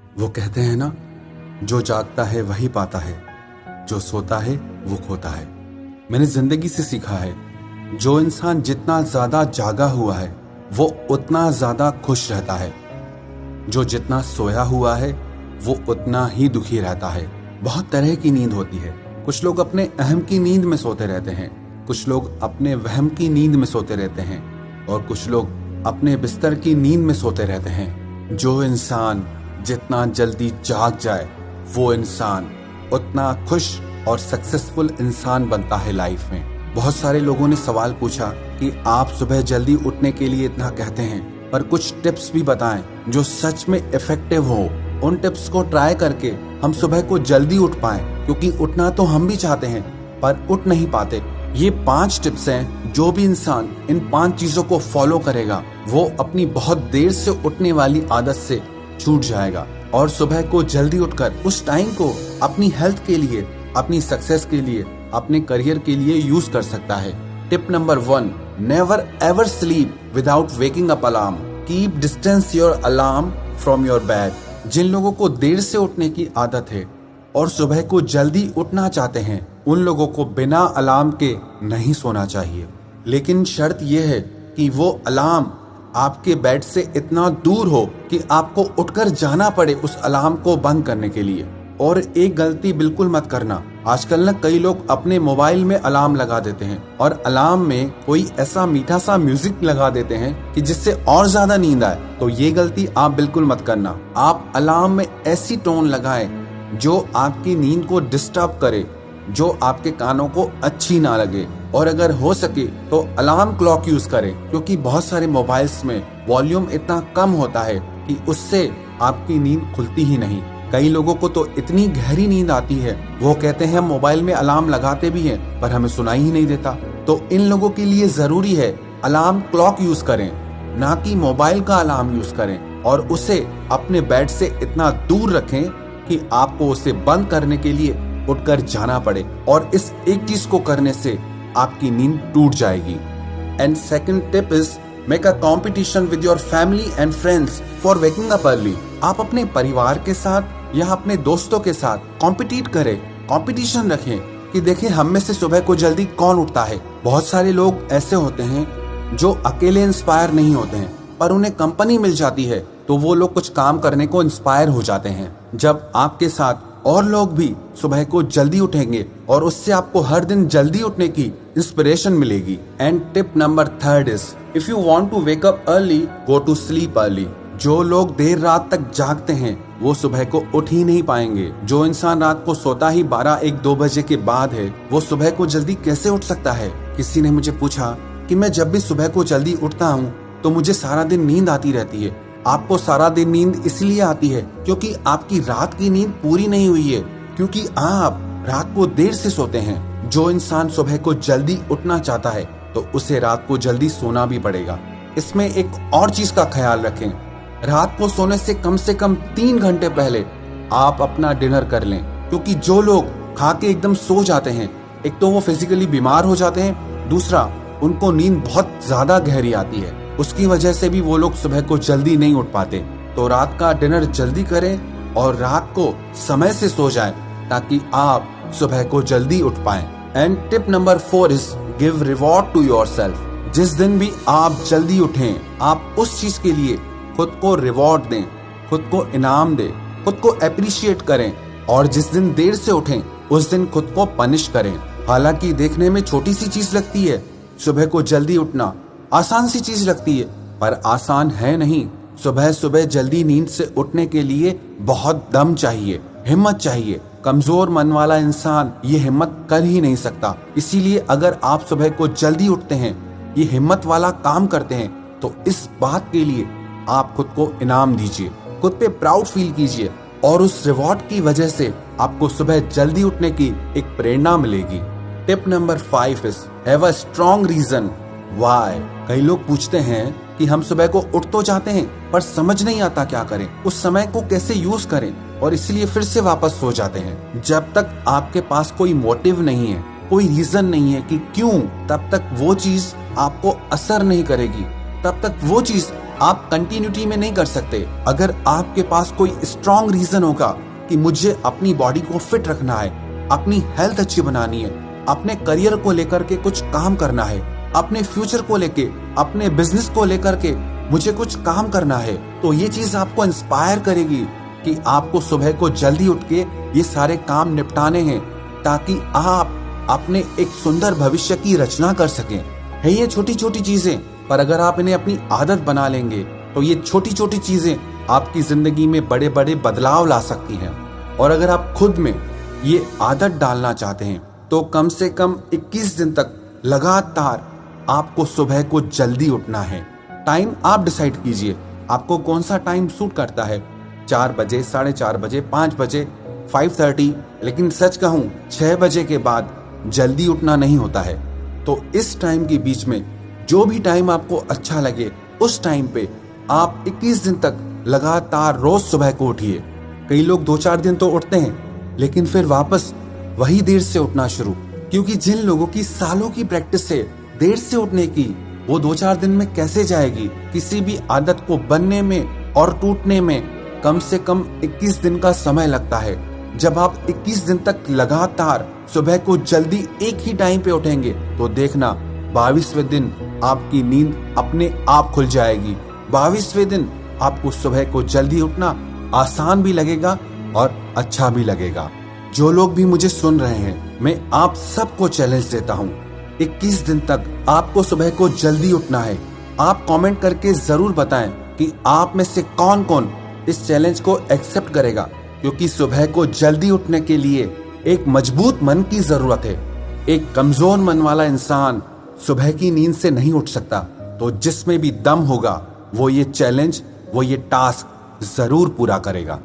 वो कहते हैं ना, जो जागता है वही पाता है, जो सोता है वो खोता है। मैंने जिंदगी से सीखा है, जो इंसान जितना ज्यादा जागा हुआ है वो उतना ज्यादा खुश रहता है। जो जितना सोया हुआ है वो उतना ही दुखी रहता है। बहुत तरह की नींद होती है। कुछ लोग अपने अहम की नींद में सोते रहते हैं, कुछ लोग अपने वहम की नींद में सोते रहते हैं, और कुछ लोग अपने बिस्तर की नींद में सोते रहते हैं। जो इंसान जितना जल्दी जाग जाए वो इंसान उतना खुश और सक्सेसफुल इंसान बनता है लाइफ में। बहुत सारे लोगों ने सवाल पूछा कि आप सुबह जल्दी उठने के लिए इतना कहते हैं, पर कुछ टिप्स भी बताएं जो सच में इफेक्टिव हो। उन टिप्स को ट्राई करके हम सुबह को जल्दी उठ पाएं, क्योंकि उठना तो हम भी चाहते हैं पर उठ नहीं पाते। ये 5 टिप्स हैं, जो भी इंसान इन 5 चीजों को फॉलो करेगा वो अपनी बहुत देर से उठने वाली आदत से छूट जाएगा और सुबह को जल्दी उठकर उस टाइम को अपनी हेल्थ के लिए, अपनी सक्सेस के लिए, अपने करियर के लिए यूज कर सकता है। Tip number 1, never ever sleep without waking up alarm. Keep distance your alarm from your bed. जिन लोगों को देर से उठने की आदत है और सुबह को जल्दी उठना चाहते हैं, उन लोगों को बिना अलार्म के नहीं सोना चाहिए। लेकिन शर्त यह है कि वो अलार्म आपके बेड से इतना दूर हो कि आपको उठकर जाना पड़े उस अलार्म को बंद करने के लिए। और एक गलती बिल्कुल मत करना, आजकल ना कई लोग अपने मोबाइल में अलार्म लगा देते हैं और अलार्म में कोई ऐसा मीठा सा म्यूजिक लगा देते हैं कि जिससे और ज्यादा नींद आए। तो ये गलती आप बिल्कुल मत करना। आप अलार्म में ऐसी टोन लगाएं जो आपकी नींद को डिस्टर्ब करे, जो आपके कानों को अच्छी ना लगे, और अगर हो सके तो अलार्म क्लॉक यूज करें, क्योंकि बहुत सारे मोबाइल्स में वॉल्यूम इतना कम होता है कि उससे आपकी नींद खुलती ही नहीं। कई लोगों को तो इतनी गहरी नींद आती है, वो कहते हैं हम मोबाइल में अलार्म लगाते भी हैं पर हमें सुनाई ही नहीं देता। तो इन लोगों के लिए जरूरी है अलार्म क्लॉक यूज करें, ना कि मोबाइल का अलार्म यूज करें, और उसे अपने बेड से इतना दूर रखें कि आपको उसे बंद करने के लिए उठकर जाना पड़े, और इस एक चीज को करने से आपकी नींद टूट जाएगी। And second tip is make a competition with your family and friends for waking up early. आप अपने परिवार के साथ या अपने दोस्तों के साथ कॉम्पिटिट करें, कंपटीशन रखें कि देखें हम में से सुबह को जल्दी कौन उठता है। बहुत सारे लोग ऐसे होते हैं जो अकेले इंस्पायर नहीं होते हैं, पर उन्हें कंपनी मिल जाती है तो वो लोग कुछ काम करने को इंस्पायर हो जाते हैं। जब आपके साथ और लोग भी सुबह को जल्दी उठेंगे और उससे आपको हर दिन जल्दी उठने की इंस्पिरेशन मिलेगी। And tip number 3 is if you want to wake up early go to sleep early. जो लोग देर रात तक जागते हैं वो सुबह को उठ ही नहीं पाएंगे। जो इंसान रात को सोता ही 12-1-2 बजे के बाद है वो सुबह को जल्दी कैसे उठ सकता है। किसी ने मुझे पूछा कि मैं जब भी सुबह को जल्दी उठता हूँ तो मुझे सारा दिन नींद आती रहती है। आपको सारा दिन नींद इसलिए आती है क्योंकि आपकी रात की नींद पूरी नहीं हुई है, क्योंकि आप रात को देर से सोते हैं। जो इंसान सुबह को जल्दी उठना चाहता है तो उसे रात को जल्दी सोना भी पड़ेगा। इसमें एक और चीज का ख्याल रखें, रात को सोने से कम 3 घंटे पहले आप अपना डिनर कर लें, क्योंकि जो लोग खा के एकदम सो जाते हैं, एक तो वो फिजिकली बीमार हो जाते हैं, दूसरा उनको नींद बहुत ज्यादा गहरी आती है, उसकी वजह से भी वो लोग सुबह को जल्दी नहीं उठ पाते। तो रात का डिनर जल्दी करें और रात को समय से सो जाएं ताकि आप सुबह को जल्दी उठ पाएं। And tip number 4 is give reward to yourself. जिस दिन भी आप जल्दी उठें, आप उस चीज के लिए खुद को रिवॉर्ड दें, खुद को इनाम दें, खुद को अप्रिशिएट करें। और जिस दिन देर से उठें उस दिन खुद को पनिश करें। हालांकि देखने में छोटी सी चीज लगती है, सुबह को जल्दी उठना आसान सी चीज लगती है, पर आसान है नहीं। सुबह सुबह जल्दी नींद से उठने के लिए बहुत दम चाहिए, हिम्मत चाहिए। कमजोर मन वाला इंसान ये हिम्मत कर ही नहीं सकता। इसीलिए अगर आप सुबह को जल्दी उठते हैं, ये हिम्मत वाला काम करते हैं, तो इस बात के लिए आप खुद को इनाम दीजिए, खुद पे प्राउड फील कीजिए, और उस रिवॉर्ड की वजह से आपको सुबह जल्दी उठने की एक प्रेरणा मिलेगी। Tip number 5 is have a strong reason why. कई लोग पूछते हैं कि हम सुबह को उठ तो जाते हैं पर समझ नहीं आता क्या करें, उस समय को कैसे यूज करें, और इसलिए फिर से वापस सो जाते हैं। जब तक आपके पास कोई मोटिव नहीं है, कोई रीजन नहीं है कि क्यों, तब तक वो चीज आपको असर नहीं करेगी, तब तक वो चीज आप कंटिन्यूटी में नहीं कर सकते। अगर आपके पास कोई स्ट्रॉन्ग रीजन होगा कि मुझे अपनी बॉडी को फिट रखना है, अपनी हेल्थ अच्छी बनानी है, अपने करियर को लेकर के कुछ काम करना है, अपने फ्यूचर को लेके, अपने बिजनेस को लेकर के मुझे कुछ काम करना है, तो ये चीज आपको इंस्पायर करेगी कि आपको सुबह को जल्दी उठ के ये सारे काम निपटाने हैं, ताकि आप अपने एक सुंदर भविष्य की रचना कर सकें। है ये छोटी छोटी चीजें, पर अगर आप इन्हें अपनी आदत बना लेंगे तो ये छोटी छोटी चीजें आपकी जिंदगी में बड़े बड़े बदलाव ला सकती हैं। और अगर आप खुद में ये आदत डालना चाहते हैं तो कम से कम 21 दिन तक लगातार आपको सुबह को जल्दी उठना है। टाइम आप डिसाइड कीजिए, आपको कौन सा टाइम सूट करता है, 4 बजे, 4:30 बजे, 5 बजे, 5:30। लेकिन सच कहूं 6 बजे के बाद जल्दी उठना नहीं होता है। तो इस टाइम के बीच में जो भी टाइम आपको अच्छा लगे उस टाइम पे आप 21 दिन तक लगातार रोज सुबह को उठिए। कई लोग 2-4 दिन तो उठते हैं लेकिन फिर वापस वही देर से उठना शुरू, क्योंकि जिन लोगों की सालों की प्रैक्टिस है देर से उठने की, वो 2-4 दिन में कैसे जाएगी। किसी भी आदत को बनने में और टूटने में कम से कम 21 दिन का समय लगता है। जब आप 21 दिन तक लगातार सुबह को जल्दी एक ही टाइम पे उठेंगे तो देखना 22वें दिन आपकी नींद अपने आप खुल जाएगी। 22वें दिन आपको सुबह को जल्दी उठना आसान भी लगेगा और अच्छा भी लगेगा। जो लोग भी मुझे सुन रहे हैं, मैं आप सबको चैलेंज देता हूँ, 21 दिन तक आपको सुबह को जल्दी उठना है। आप कमेंट करके जरूर बताएं कि आप में से कौन कौन इस चैलेंज को एक्सेप्ट करेगा, क्योंकि सुबह को जल्दी उठने के लिए एक मजबूत मन की जरूरत है। एक कमजोर मन वाला इंसान सुबह की नींद से नहीं उठ सकता। तो जिसमें भी दम होगा वो ये चैलेंज, वो ये टास्क जरूर पूरा करेगा।